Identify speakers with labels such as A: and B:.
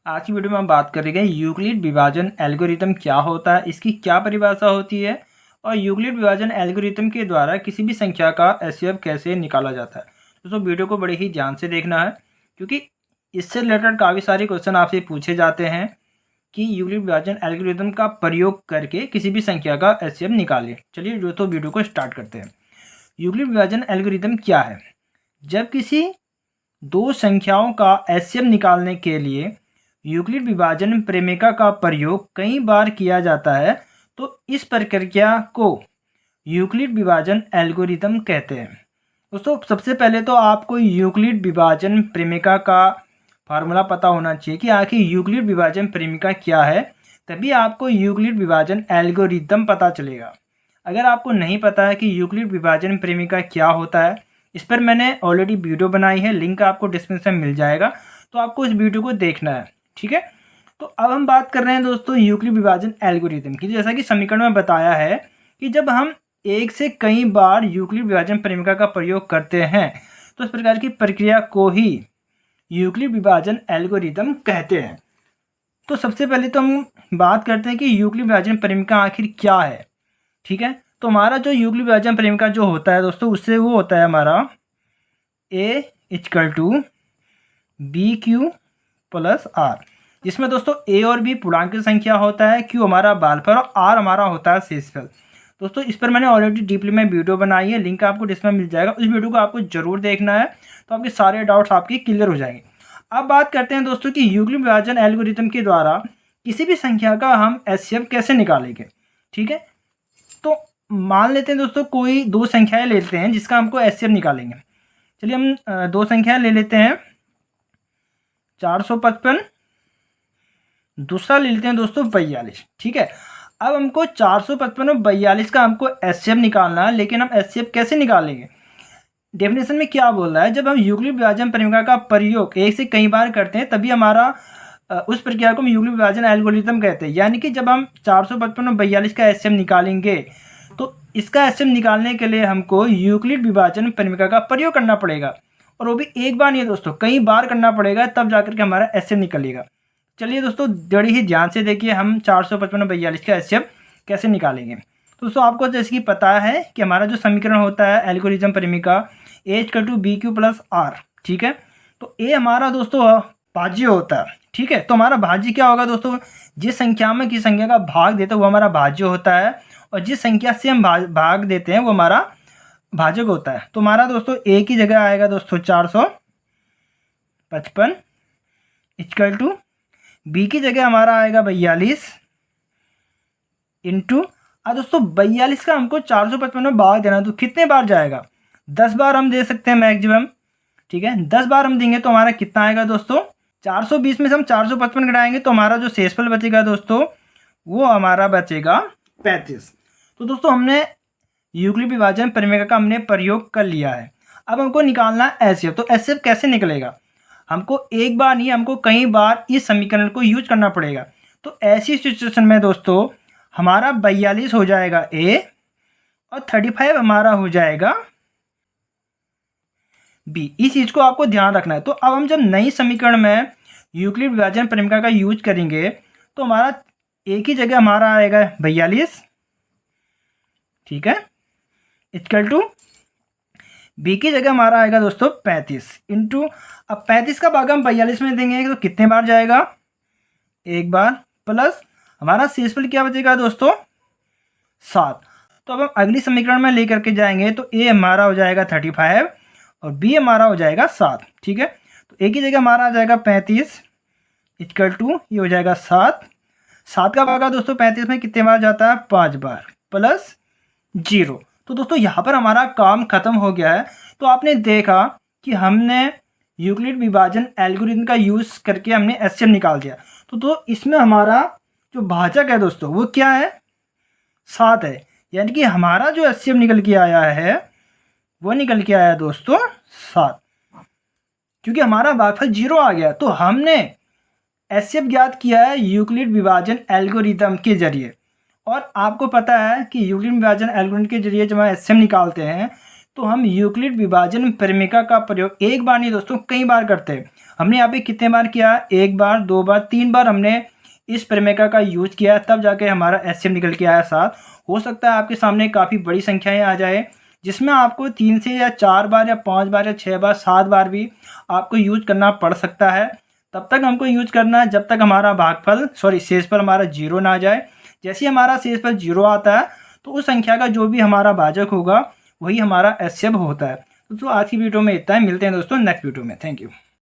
A: आज की वीडियो में हम बात करेंगे यूक्लिड विभाजन एल्गोरिथम क्या होता है, इसकी क्या परिभाषा होती है और यूक्लिड विभाजन एल्गोरिथम के द्वारा किसी भी संख्या का एचसीएफ कैसे निकाला जाता है। दोस्तों वीडियो को बड़े ही ध्यान से देखना है क्योंकि इससे रिलेटेड काफ़ी सारे क्वेश्चन आपसे पूछे जाते हैं कि यूक्लिड विभाजन एल्गोरिथम का प्रयोग करके किसी भी संख्या का एचसीएफ निकालिए। चलिए दोस्तों वीडियो को स्टार्ट करते हैं। यूक्लिड विभाजन एल्गोरिथम क्या है? जब किसी दो संख्याओं का एचसीएफ निकालने के लिए यूक्लिड विभाजन प्रेमिका का प्रयोग कई बार किया जाता है तो इस प्रक्रिया को यूक्लिड विभाजन एल्गोरिथम कहते हैं। दोस्तों सबसे पहले तो आपको यूक्लिड विभाजन प्रेमिका का फार्मूला पता होना चाहिए कि आखिर यूक्लिड विभाजन प्रेमिका क्या है, तभी आपको यूक्लिड विभाजन एल्गोरिथम पता चलेगा। अगर आपको नहीं पता है कि यूक्लिड विभाजन प्रेमिका क्या होता है, इस पर मैंने ऑलरेडी वीडियो बनाई है, लिंक आपको डिस्क्रिप्शन में मिल जाएगा, तो आपको इस वीडियो को देखना है। ठीक है, तो अब हम बात कर रहे हैं दोस्तों यूक्लिड विभाजन एल्गोरिथम की। जैसा कि समीकरण में बताया है कि जब हम एक से कई बार यूक्लिड विभाजन प्रेमिका का प्रयोग करते हैं तो इस प्रकार की प्रक्रिया को ही यूक्लिड विभाजन एल्गोरिथम कहते हैं। तो सबसे पहले तो हम बात करते हैं कि यूक्लिड विभाजन प्रेमिका आखिर क्या है। ठीक है, तो हमारा जो यूक्लिड विभाजन प्रेमिका जो होता है दोस्तों, उससे वो होता है हमारा A = BQ + R, जिसमें दोस्तों A और B पूर्णांक संख्या होता है, Q हमारा भागफल और R हमारा होता है शेषफल। दोस्तों इस पर मैंने ऑलरेडी डीपली में वीडियो बनाई है, लिंक आपको डिस्क्रिप्शन में मिल जाएगा, उस वीडियो को आपको जरूर देखना है, तो आपके सारे डाउट्स आपके क्लियर हो जाएंगे। अब बात करते हैं दोस्तों कि यूक्लिड विभाजन एल्गोरिथम के द्वारा किसी भी संख्या का हम एचसीएफ कैसे निकालेंगे। ठीक है, तो मान लेते हैं दोस्तों कोई दो संख्याएं लेते हैं जिसका हमको एचसीएफ निकालेंगे। चलिए हम दो संख्याएं ले लेते हैं, 455, दूसरा ले लेते हैं दोस्तों 42। ठीक है, अब हमको 455 और 42 का हमको एचसीएफ निकालना है, लेकिन हम एचसीएफ कैसे निकालेंगे? डेफिनेशन में क्या बोल रहा है, जब हम यूक्लिड विभाजन प्रेमिका का प्रयोग एक से कई बार करते हैं तभी हमारा उस प्रक्रिया को हम यूक्लिड विभाजन एल्गोरिथम कहते हैं। यानी कि जब हम 455 और 42 का एचसीएफ निकालेंगे तो इसका एचसीएफ निकालने के लिए हमको यूक्लिड विभाजन प्रेमिका का प्रयोग करना पड़ेगा, और वो भी एक बार नहीं है दोस्तों, कई बार करना पड़ेगा, तब जाकर के हमारा एचसीएफ निकलेगा। चलिए दोस्तों बड़ी ही ध्यान से देखिए हम 455 और 42 का एचसीएफ कैसे निकालेंगे। तो दोस्तों आपको जैसे कि पता है कि हमारा जो समीकरण होता है एल्गोरिथम प्रेमिका A = BQ + R। ठीक है, तो A हमारा दोस्तों भाज्य होता है। ठीक है, तो हमारा भाज्य क्या होगा दोस्तों, जिस संख्या में किस संख्या का भाग देते हैं वो हमारा भाज्य होता है, और जिस संख्या से हम भाग देते हैं वो हमारा भाजक होता है। तो हमारा दोस्तों A की जगह आएगा दोस्तों 455 = B की जगह हमारा आएगा 42 इंटू, दोस्तों 42 का हमको 455 में भाग देना, तो कितने बार जाएगा? 10 बार हम दे सकते हैं मैक्सिमम। ठीक है, 10 बार हम देंगे तो हमारा कितना आएगा दोस्तों, 420 में से हम 455 घटाएंगे तो हमारा जो शेषफल बचेगा दोस्तों वो हमारा बचेगा 35। तो दोस्तों हमने यूक्लिड विभाजन प्रेमिका का हमने प्रयोग कर लिया है। अब हमको निकालना है एचसीएफ। तो एचसीएफ कैसे निकलेगा? हमको एक बार नहीं, हमको कई बार इस समीकरण को यूज करना पड़ेगा। तो ऐसी सिचुएशन में दोस्तों हमारा 42 हो जाएगा A और 35 हमारा हो जाएगा B। इस चीज़ को आपको ध्यान रखना है। तो अब हम जब नई समीकरण में यूक्लिड विभाजन प्रेमिका का यूज करेंगे तो हमारा A की जगह हमारा आएगा 42। ठीक है, = B की जगह हमारा आएगा दोस्तों 35 इंटू, अब 35 का भाग हम 42 में देंगे तो कितने बार जाएगा? एक बार, प्लस हमारा शेषफल क्या बचेगा दोस्तों 7। तो अब हम अगली समीकरण में लेकर के जाएंगे तो A हमारा हो जाएगा 35 और B हमारा हो जाएगा 7। ठीक है, तो A की जगह हमारा आ जाएगा 35 = ये हो जाएगा 7। 7 का भागा दोस्तों 35 में कितने बार जाता है? 5 बार, प्लस 0। तो दोस्तों यहाँ पर हमारा काम खत्म हो गया है। तो आपने देखा कि हमने यूक्लिड विभाजन एल्गोरिथम का यूज़ करके हमने एचसीएफ निकाल दिया। तो इसमें हमारा जो भाजक है दोस्तों वो क्या है? 7 है। यानी कि हमारा जो एचसीएफ निकल के आया है वो निकल के आया दोस्तों 7, क्योंकि हमारा भागफल 0 आ गया। तो हमने एचसीएफ ज्ञात किया है यूक्लिड विभाजन एल्गोरिथम के जरिए। और आपको पता है कि यूक्लिड विभाजन एल्गोरिथम के जरिए जब हम एचसीएफ निकालते हैं तो हम यूक्लिड विभाजन परिमेका का प्रयोग एक बार नहीं दोस्तों कई बार करते हैं। हमने यहाँ पे कितने बार किया, एक बार, दो बार, तीन बार हमने इस परिमेका का यूज किया, तब जाके हमारा एचसीएफ निकल के आया 7। हो सकता है आपके सामने काफ़ी बड़ी संख्याएं आ जाए जिसमें आपको 3 से या 4 बार या 5 बार या 6 बार 7 बार भी आपको यूज करना पड़ सकता है। तब तक हमको यूज करना है जब तक हमारा भागफल शेषफल हमारा 0 ना आ जाए। जैसे ही हमारा शेषफल 0 आता है तो उस संख्या का जो भी हमारा भाजक होगा वही हमारा एचसीएफ होता है। तो आज की वीडियो में इतना ही, मिलते हैं दोस्तों नेक्स्ट वीडियो में। Thank you.